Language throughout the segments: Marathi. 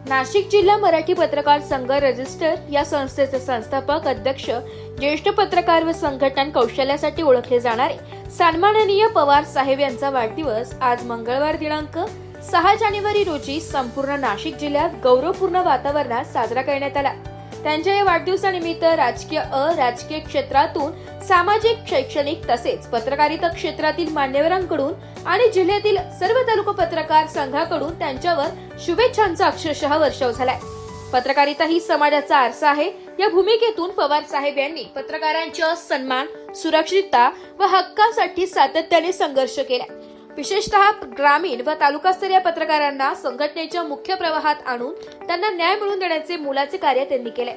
नाशिक जिल्हा मराठी पत्रकार संघ रजिस्टर या संस्थेचे संस्थापक अध्यक्ष, ज्येष्ठ पत्रकार व संघटन कौशल्यासाठी ओळखले जाणारे सन्माननीय पवार साहेब यांचा वाढदिवस आज मंगळवार दिनांक 6 जानेवारी रोजी संपूर्ण नाशिक जिल्ह्यात गौरवपूर्ण वातावरणात साजरा करण्यात आला। त्यांच्या या वाढदिवसानिमित्त राजकीय, अराजकीय क्षेत्रातून सामाजिक, शैक्षणिक तसेच पत्रकारिता क्षेत्रातील मान्यवरांकडून आणि जिल्ह्यातील सर्व तालुका पत्रकार संघाकडून त्यांच्यावर शुभेच्छांचा अक्षरशः वर्षाव झालाय। पत्रकारिता ही समाजाचा आरसा आहे या भूमिकेतून पवार साहेब यांनी पत्रकारांच्या सन्मान, सुरक्षितता व हक्कासाठी सातत्याने संघर्ष केला। विशेषतः ग्रामीण व तालुकास्तरीय पत्रकारांना संघटनेच्या मुख्य प्रवाहात आणून त्यांना न्याय मिळवून देण्याचे मोलाचे कार्य त्यांनी केले।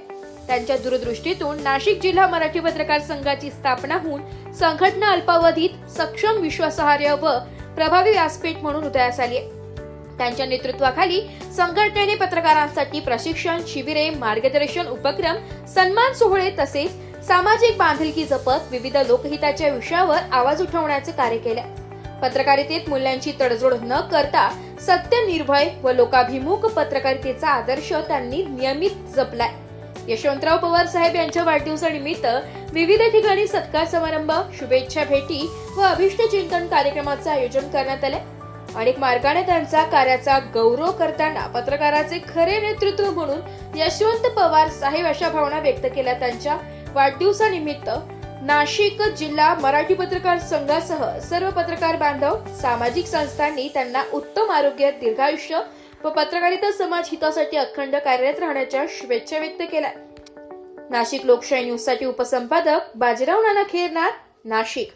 त्यांच्या दूरदृष्टीतून नाशिक जिल्हा मराठी पत्रकार संघाची स्थापना होऊन संघटना अल्पावधीत सक्षम, विश्वासार्ह व प्रभावी व्यासपीठ म्हणून उदयास आली आहे। त्यांच्या नेतृत्वाखाली संघटनेने पत्रकारांसाठी प्रशिक्षण शिबिरे, मार्गदर्शन उपक्रम, सन्मान सोहळे तसेच सामाजिक बांधिलकी जपत विविध लोकहिताच्या विषयावर आवाज उठवण्याचे कार्य केले। पत्रकारितेत मूल्यांची तडजोड न करता सत्य, निर्भय व लोकाभिमुख पत्रकारितेचा आदर्श त्यांनी नियमित जपलाय। यशवंतराव पवार साहेब यांच्या वाढदिवसानिमित्त विविध ठिकाणी सत्कार समारंभ, शुभेच्छा भेटी व अभिष्ट चिंतन कार्यक्रमाचे आयोजन करण्यात आले। अनेक मार्गाने त्यांच्या कार्याचा गौरव करताना पत्रकाराचे खरे नेतृत्व म्हणून यशवंत पवार साहेब अशा भावना व्यक्त केल्या। त्यांच्या वाढदिवसानिमित्त नाशिक जिल्हा मराठी पत्रकार संघासह सर्व पत्रकार बांधव, सामाजिक संस्थांनी त्यांना उत्तम आरोग्य, दीर्घायुष्य व पत्रकारिता समाज हितासाठी अखंड कार्यरत राहण्याच्या शुभेच्छा व्यक्त केल्या। नाशिक लोकशाही न्यूज साठी उपसंपादक बाजीराव नाना खेरनार, नाशिक।